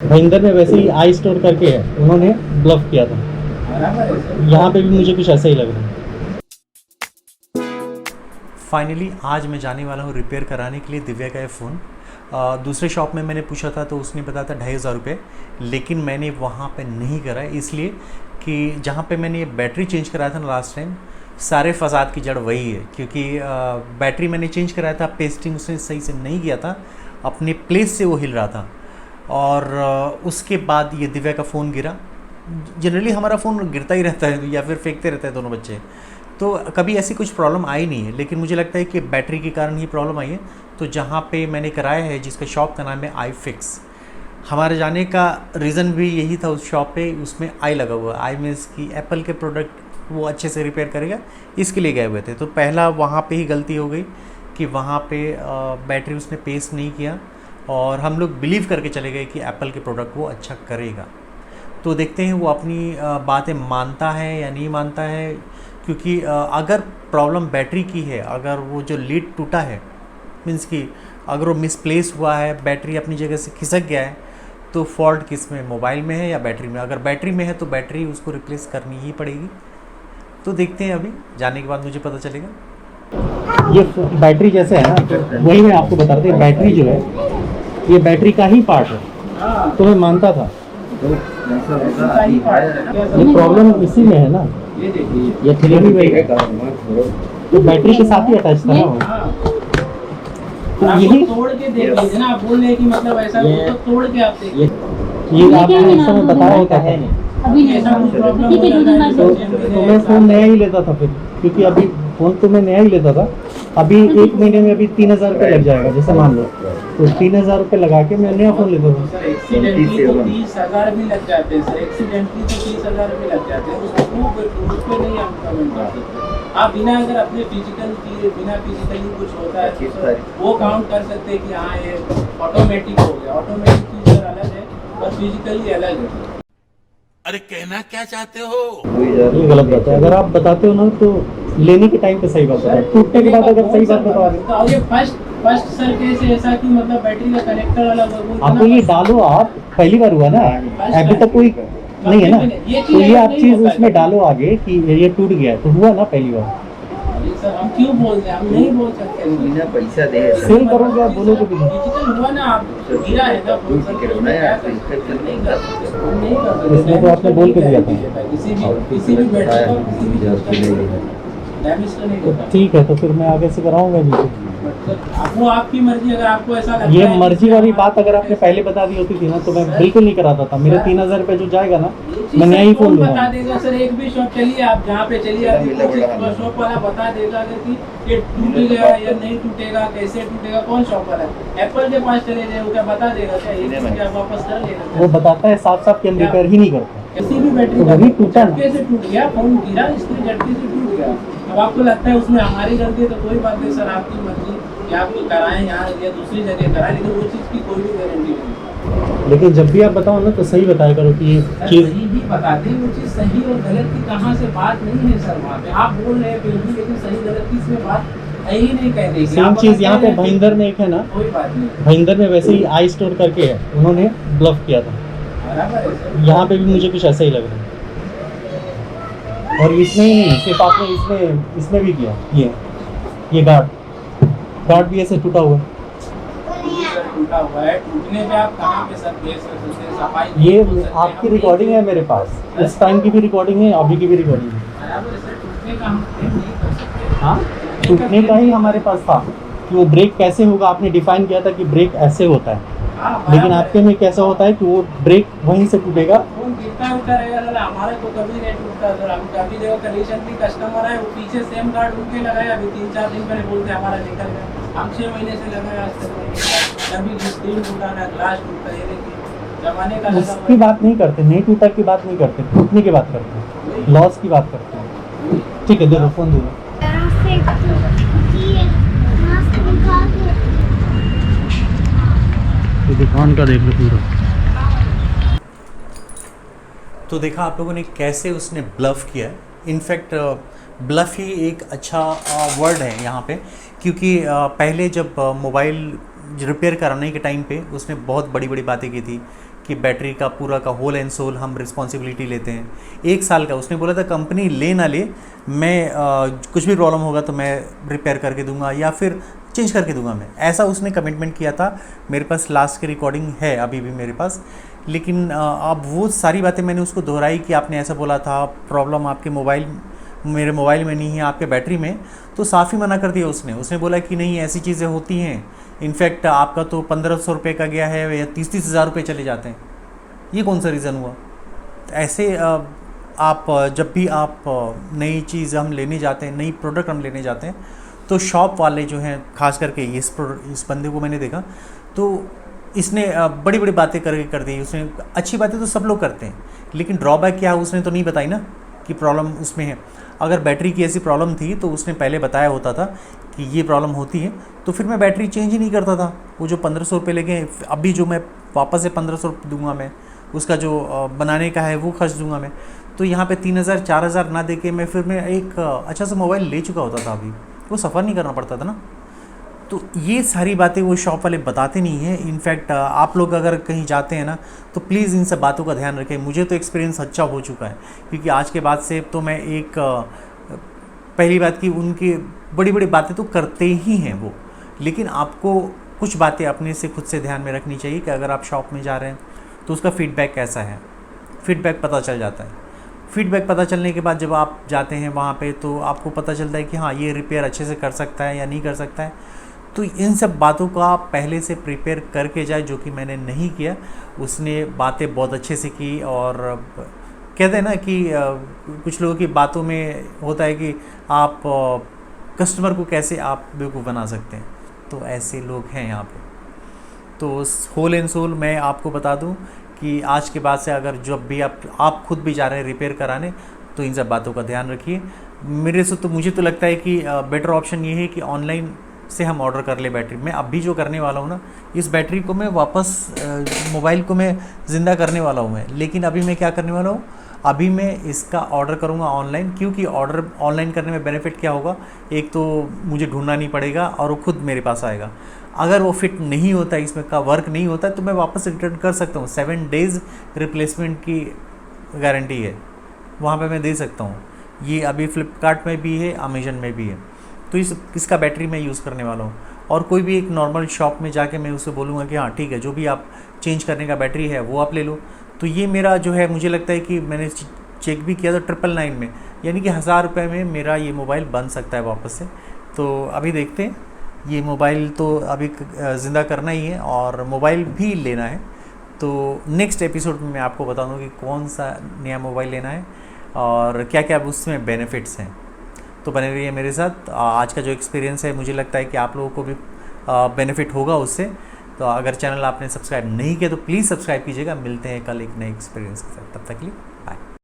भयंदर में वैसे ही I store करके है, उन्होंने ब्लफ किया था। यहाँ पे भी मुझे कुछ ऐसा ही लग रहा है। फाइनली आज मैं जाने वाला हूँ रिपेयर कराने के लिए दिव्या का ये फ़ोन। दूसरे शॉप में मैंने पूछा था तो उसने बताया था 2500 रुपये, लेकिन मैंने वहाँ पे नहीं करा इसलिए कि जहाँ पे मैंने ये बैटरी चेंज कराया था ना लास्ट टाइम, सारे फसाद की जड़ वही है। क्योंकि बैटरी मैंने चेंज कराया था, पेस्टिंग उसने सही से नहीं किया था, अपने प्लेस से वो हिल रहा था। और उसके बाद ये दिव्या का फ़ोन गिरा। जनरली हमारा फ़ोन गिरता ही रहता है या फिर फेंकते रहते हैं दोनों बच्चे, तो कभी ऐसी कुछ प्रॉब्लम आई नहीं है। लेकिन मुझे लगता है कि बैटरी के कारण ही प्रॉब्लम आई है। तो जहाँ पे मैंने कराया है, जिसका शॉप का नाम है आई फिक्स, हमारे जाने का रीज़न भी यही था। उस शॉप पे उसमें आई लगा हुआ, आई मीन्स कि एप्पल के प्रोडक्ट वो अच्छे से रिपेयर करेगा, इसके लिए गए हुए थे। तो पहला वहाँ पे ही गलती हो गई कि वहाँ पे बैटरी उसने पेस्ट नहीं किया और हम लोग बिलीव करके चले गए कि एप्पल के प्रोडक्ट वो अच्छा करेगा। तो देखते हैं वो अपनी बातें मानता है या नहीं मानता है। क्योंकि अगर प्रॉब्लम बैटरी की है, अगर वो जो लीड टूटा है, मीन्स कि अगर वो मिसप्लेस हुआ है, बैटरी अपनी जगह से खिसक गया है, तो फॉल्ट किस में, मोबाइल में है या बैटरी में? अगर बैटरी में है तो बैटरी उसको रिप्लेस करनी ही पड़ेगी। तो देखते हैं, अभी जाने के बाद मुझे पता चलेगा। ये बैटरी जैसे है ना, वही मैं आपको बता रहा था, बैटरी जो है ये बैटरी का ही पार्ट है, तो मैं मानता था। ये प्रॉब्लम इसी में है ना, ये थ्री भी वही है, तो बैटरी के साथ ही अटैच था ना। तो यही तोड़ के देख लीजिए ना, आप बोल रहे हैं कि मतलब ऐसा तो तोड़ के आप देखिए। ये आपने इस समय बताया होता है अभी ऐसा कुछ प्रॉब्लम हो जाता है तो मैं फ़ोन नया ही लेता था फिर, क्योंकि अभी फ़ोन तो मैं नया ही लेता था। अभी एक महीने में अभी 3000 रुपये लग जाएगा, जैसे मान लो, तो 3000 रुपये लगा के मैं नया फ़ोन लेता था। एक्सीडेंटली तो 30,000 भी लग जाते हैं सर, एक्सीडेंटली तो 30,000 भी लग जाते हैं। उस पे नहीं आप कमेंट कर सकते। आप बिना अगर अपने बिना फिजिकली कुछ होता है तो सर वो काउंट कर सकते हैं कि हाँ ये ऑटोमेटिक हो गया। ऑटोमेटिक चीज़ सर अलग है और फिजिकली अलग है। अरे कहना क्या चाहते हो? ये गलत बात है। अगर आप बताते हो ना तो लेने के टाइम पे सही बात है, टूटने के बाद अगर सही बात बता रहे तो ये फर्स्ट सर केस ऐसा कि मतलब बैटरी का कनेक्टर अलग हो, आपको ये डालो, आप पहली बार हुआ ना, अभी तक कोई नहीं है ना, तो ये आप चीज़ उसमें डालो आगे कि ये टूट गया है, तो हुआ ना पहली बार। सर हम क्यों बोल रहे हैं, हम नहीं बोल सकते। बिना पैसा दे सेल करोगे आप, बोलोगे भी नहीं। डिजिटल हुआ ना, आप गिरा है ना फोन सर, नहीं कर सकते, नहीं कर सकते। इसमें तो आपने बोल के दिया था। किसी भी बैटरी का किसी भी डैमेज तो नहीं होता। ठीक है, तो फिर मैं आगे से कराऊंगा नहीं। वो आपकी मर्जी, अगर आपको ऐसा लगता ये है मर्जी वाली बात अगर आपने पहले बता दी होती थी ना, तो मैं बिल्कुल नहीं कराता था। मेरे 3000 रुपये जो जाएगा ना, मैं नया ही फोन बता लूंगा। देगा सर, एक भी शॉप चलिए आप, जहाँ पे चलिए आप, शॉप वाला बता देगा अगर कि ये टूटेगा या नहीं टूटेगा, कैसे टूटेगा, कौन शॉप वाला है। एप्पल के पास चले जाए, वो क्या बता देगा क्या ये आप वापस कर लेना? वो बताता है साफ साफ कि हम रिपेयर ही नहीं करते। किसी भी बैटरी तो वही टूटा ना। झटके से टूट गया, फोन गिरा, इसलिए झटके से टूट गया। अब आपको लगता है उसमें हमारी गलती है तो कोई बात नहीं सर, आपकी मर्जी कि आप कराएं यहाँ या दूसरी जगह कराएं, लेकिन वो चीज़ की कोई भी गारंटी नहीं। लेकिन जब भी आप बताओ ना तो सही बताया करो कि ये चीज़ सही भी बताते हैं, वो चीज़ सही और गलत की कहाँ से बात नहीं है सर। वहाँ पे आप बोल रहे हैं फिर भी, लेकिन सही गलत की इसमें बात है ही नहीं, कह देगी। सेम चीज़ यहाँ पे भयंदर में एक है ना, कोई बात नहीं, भयंदर में वैसे ही आई स्टोर करके है, उन्होंने ब्लफ किया था। बराबर है सर। यहाँ पे भी मुझे कुछ ऐसा ही लग रहा है। और इसमें ही नहीं, सिर्फ आपने इसमें भी किया। ये गार्ड भी ऐसे टूटा हुआ है। सर टूटा हुआ है, टूटने पे आप कहाँ पे सर केस कर सकते हैं? सफाई ये नहीं हो सकती, आपकी हम रिकॉर्डिंग है मेरे पास, इस टाइम की भी रिकॉर्डिंग है, अभी की भी रिकॉर्डिंग है। बराबर है सर, टूटने का हम claim नहीं कर सकते। हाँ, टूटने का ही हमारे पास था कि वो ब्रेक कैसे होगा। आपने डिफाइन किया था कि ब्रेक ऐसे होता है, हाँ, लेकिन बराबर आपके में कैसा होता है कि वो ब्रेक वहीं से टूटेगा। फोन गिरता उठता रहेगा सर, हमारे को कभी नहीं टूटता सर। हम कभी देखो कंडीशन भी कस्टमर है, वो पीछे सेम गार्ड उनके लगाया, अभी 3-4 दिन पहले बोलते हमारा निकल गया। हम 6 महीने से लगाया, आज तक नहीं निकला। कभी स्क्रीन टूटा ना ग्लास टूटा, ये देखिए जमाने का लगा उसकी बात नहीं करते, नहीं टूटा की बात नहीं करते, टूटने की बात करते हैं, लॉस की बात करते हैं। ठीक है, दे दो, फोन दे दो। तो दुकान का देख लो पूरा। तो देखा आप लोगों ने कैसे उसने ब्लफ किया। इनफैक्ट ब्लफ ही एक अच्छा वर्ड है यहाँ पे, क्योंकि पहले जब मोबाइल रिपेयर कराने के टाइम पे उसने बहुत बड़ी बड़ी बातें की थी कि बैटरी का पूरा का होल एंड सोल हम रिस्पॉन्सिबिलिटी लेते हैं। 1 साल का उसने बोला था कंपनी ले ना ले, मैं कुछ भी प्रॉब्लम होगा तो मैं रिपेयर करके दूंगा या फिर चेंज करके दूंगा मैं, ऐसा उसने कमिटमेंट किया था। मेरे पास लास्ट की रिकॉर्डिंग है अभी भी मेरे पास, लेकिन अब वो सारी बातें मैंने उसको दोहराई कि आपने ऐसा बोला था, प्रॉब्लम आपके मेरे मोबाइल में नहीं है, आपके बैटरी में, तो साफ़ ही मना कर दिया उसने बोला कि नहीं ऐसी चीज़ें होती हैं, इनफैक्ट आपका तो 1500 रुपये का गया है या 30-30 हज़ार रुपये चले जाते हैं। ये कौन सा रीज़न हुआ? ऐसे आप जब भी आप नई चीज़ हम लेने जाते हैं, नई प्रोडक्ट हम लेने जाते हैं, तो शॉप वाले जो हैं, खास करके इस बंदे को मैंने देखा तो इसने बड़ी बड़ी बातें कर दी उसने। अच्छी बातें तो सब लोग करते हैं, लेकिन ड्रॉबैक क्या है उसने तो नहीं बताई ना कि प्रॉब्लम उसमें है। अगर बैटरी की ऐसी प्रॉब्लम थी तो उसने पहले बताया होता था कि ये प्रॉब्लम होती है, तो फिर मैं बैटरी चेंज ही नहीं करता था। वो जो 1500 रुपये लगे, अभी जो मैं वापस से 1500 दूंगा, मैं उसका जो बनाने का है वो खर्च दूंगा मैं, तो यहाँ पे 3000-4000 ना दे के मैं एक अच्छा सा मोबाइल ले चुका होता था। अभी वो सफ़र नहीं करना पड़ता था ना। तो ये सारी बातें वो शॉप वाले बताते नहीं हैं। इनफैक्ट आप लोग अगर कहीं जाते हैं ना तो प्लीज़ इन सब बातों का ध्यान रखें। मुझे तो एक्सपीरियंस अच्छा हो चुका है, क्योंकि आज के बाद से तो मैं पहली बात की उनकी बड़ी बड़ी बातें तो करते ही हैं वो, लेकिन आपको कुछ बातें अपने से खुद से ध्यान में रखनी चाहिए कि अगर आप शॉप में जा रहे हैं तो उसका फ़ीडबैक कैसा है, फ़ीडबैक पता चल जाता है। फ़ीडबैक पता चलने के बाद जब आप जाते हैं वहाँ पे तो आपको पता चलता है कि हाँ ये रिपेयर अच्छे से कर सकता है या नहीं कर सकता है। तो इन सब बातों को आप पहले से प्रिपेयर करके जाए, जो कि मैंने नहीं किया। उसने बातें बहुत अच्छे से की, और कहते हैं ना कि कुछ लोगों की बातों में होता है कि आप कस्टमर को कैसे आप बेवकूफ़ बना सकते हैं, तो ऐसे लोग हैं यहाँ पे। तो होल एंड सोल मैं आपको बता दूं कि आज के बाद से अगर जब भी आप खुद भी जा रहे हैं रिपेयर कराने, तो इन सब बातों का ध्यान रखिए। मुझे तो लगता है कि बेटर ऑप्शन ये है कि ऑनलाइन से हम ऑर्डर कर ले बैटरी। मैं अभी जो करने वाला हूँ ना, इस बैटरी को मैं वापस मोबाइल को मैं ज़िंदा करने वाला हूँ मैं, लेकिन अभी मैं क्या करने वाला हूँ, अभी मैं इसका ऑर्डर करूँगा ऑनलाइन। क्योंकि ऑर्डर ऑनलाइन करने में बेनिफिट क्या होगा, एक तो मुझे ढूंढना नहीं पड़ेगा और वो खुद मेरे पास आएगा। अगर वो फिट नहीं होता, इसमें का वर्क नहीं होता, तो मैं वापस रिटर्न कर सकता हूँ। 7 डेज़ रिप्लेसमेंट की गारंटी है, वहाँ पे मैं दे सकता हूँ। ये अभी फ्लिपकार्ट में भी है, अमेजन में भी है। तो इसका बैटरी मैं यूज़ करने वाला हूँ। और कोई भी एक नॉर्मल शॉप में जाके मैं उससे बोलूँगा कि हाँ ठीक है, जो भी आप चेंज करने का बैटरी है वो आप ले लो। तो ये मेरा जो है, मुझे लगता है कि मैंने चेक भी किया था 999 में, यानी कि 1000 रुपये में मेरा ये मोबाइल बन सकता है वापस से। तो अभी देखते हैं, ये मोबाइल तो अभी ज़िंदा करना ही है और मोबाइल भी लेना है। तो नेक्स्ट एपिसोड में मैं आपको बता दूँ कि कौन सा नया मोबाइल लेना है और क्या क्या उसमें बेनिफिट्स हैं। तो बने रहिए मेरे साथ। आज का जो एक्सपीरियंस है, मुझे लगता है कि आप लोगों को भी बेनिफिट होगा उससे। तो अगर चैनल आपने सब्सक्राइब नहीं किया तो प्लीज़ सब्सक्राइब कीजिएगा। मिलते हैं कल एक नए एक्सपीरियंस के साथ, तब तक के लिए बाय।